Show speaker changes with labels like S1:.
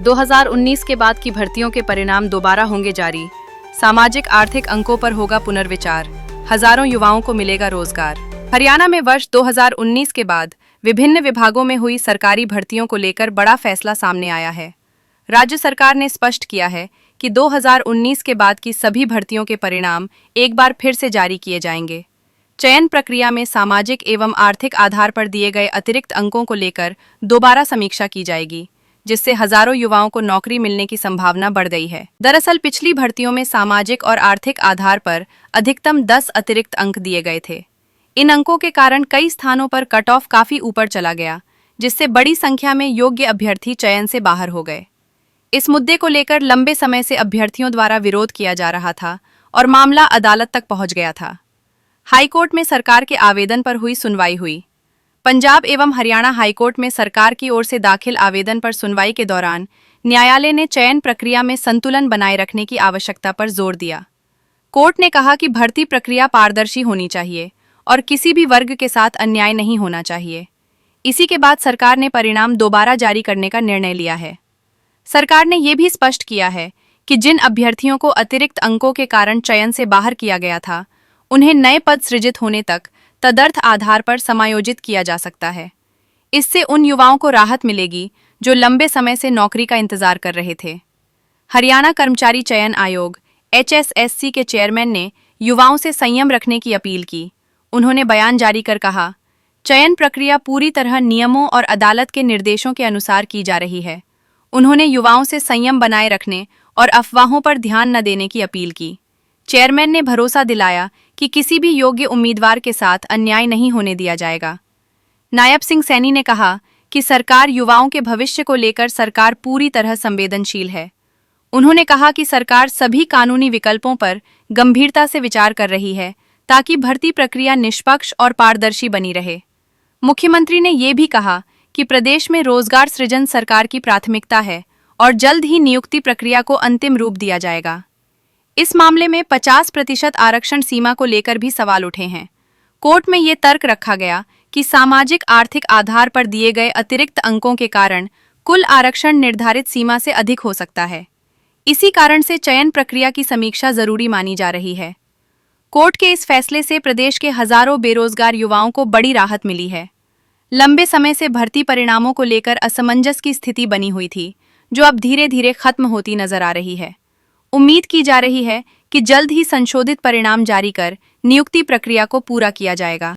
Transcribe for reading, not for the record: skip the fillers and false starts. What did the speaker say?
S1: 2019 के बाद की भर्तियों के परिणाम दोबारा होंगे जारी। सामाजिक आर्थिक अंकों पर होगा पुनर्विचार। हजारों युवाओं को मिलेगा रोजगार। हरियाणा में वर्ष 2019 के बाद विभिन्न विभागों में हुई सरकारी भर्तियों को लेकर बड़ा फैसला सामने आया है। राज्य सरकार ने स्पष्ट किया है कि 2019 के बाद की सभी भर्तियों के परिणाम एक बार फिर से जारी किए जाएंगे। चयन प्रक्रिया में सामाजिक एवं आर्थिक आधार पर दिए गए अतिरिक्त अंकों को लेकर दोबारा समीक्षा की जाएगी, जिससे हजारों युवाओं को नौकरी मिलने की संभावना बढ़ गई है। दरअसल पिछली भर्तियों में सामाजिक और आर्थिक आधार पर अधिकतम 10 अतिरिक्त अंक दिए गए थे। इन अंकों के कारण कई स्थानों पर कट ऑफ काफी ऊपर चला गया, जिससे बड़ी संख्या में योग्य अभ्यर्थी चयन से बाहर हो गए। इस मुद्दे को लेकर लंबे समय से अभ्यर्थियों द्वारा विरोध किया जा रहा था और मामला अदालत तक पहुंच गया था। हाईकोर्ट में सरकार के आवेदन पर हुई सुनवाई हुई। पंजाब एवं हरियाणा हाईकोर्ट में सरकार की ओर से दाखिल आवेदन पर सुनवाई के दौरान न्यायालय ने चयन प्रक्रिया में संतुलन बनाए रखने की आवश्यकता पर जोर दिया। कोर्ट ने कहा कि भर्ती प्रक्रिया पारदर्शी होनी चाहिए और किसी भी वर्ग के साथ अन्याय नहीं होना चाहिए। इसी के बाद सरकार ने परिणाम दोबारा जारी करने का निर्णय लिया है। सरकार ने यह भी स्पष्ट किया है कि जिन अभ्यर्थियों को अतिरिक्त अंकों के कारण चयन से बाहर किया गया था, उन्हें नए पद सृजित होने तक तदर्थ आधार पर समायोजित किया जा सकता है। इससे उन युवाओं को राहत मिलेगी जो लंबे समय से नौकरी का इंतजार कर रहे थे। हरियाणा कर्मचारी चयन आयोग HSSC के चेयरमैन ने युवाओं से संयम रखने की अपील की। उन्होंने बयान जारी कर कहा, चयन प्रक्रिया पूरी तरह नियमों और अदालत के निर्देशों के अनुसार की जा रही है। उन्होंने युवाओं से संयम बनाए रखने और अफवाहों पर ध्यान न देने की अपील की। चेयरमैन ने भरोसा दिलाया कि किसी भी योग्य उम्मीदवार के साथ अन्याय नहीं होने दिया जाएगा। नायब सिंह सैनी ने कहा कि सरकार युवाओं के भविष्य को लेकर सरकार पूरी तरह संवेदनशील है। उन्होंने कहा कि सरकार सभी कानूनी विकल्पों पर गंभीरता से विचार कर रही है ताकि भर्ती प्रक्रिया निष्पक्ष और पारदर्शी बनी रहे। मुख्यमंत्री ने ये भी कहा कि प्रदेश में रोजगार सृजन सरकार की प्राथमिकता है और जल्द ही नियुक्ति प्रक्रिया को अंतिम रूप दिया जाएगा। इस मामले में 50% आरक्षण सीमा को लेकर भी सवाल उठे हैं। कोर्ट में ये तर्क रखा गया कि सामाजिक आर्थिक आधार पर दिए गए अतिरिक्त अंकों के कारण कुल आरक्षण निर्धारित सीमा से अधिक हो सकता है। इसी कारण से चयन प्रक्रिया की समीक्षा जरूरी मानी जा रही है। कोर्ट के इस फैसले से प्रदेश के हजारों बेरोजगार युवाओं को बड़ी राहत मिली है। लंबे समय से भर्ती परिणामों को लेकर असमंजस की स्थिति बनी हुई थी, जो अब धीरे धीरे खत्म होती नजर आ रही है। उम्मीद की जा रही है कि जल्द ही संशोधित परिणाम जारी कर नियुक्ति प्रक्रिया को पूरा किया जाएगा।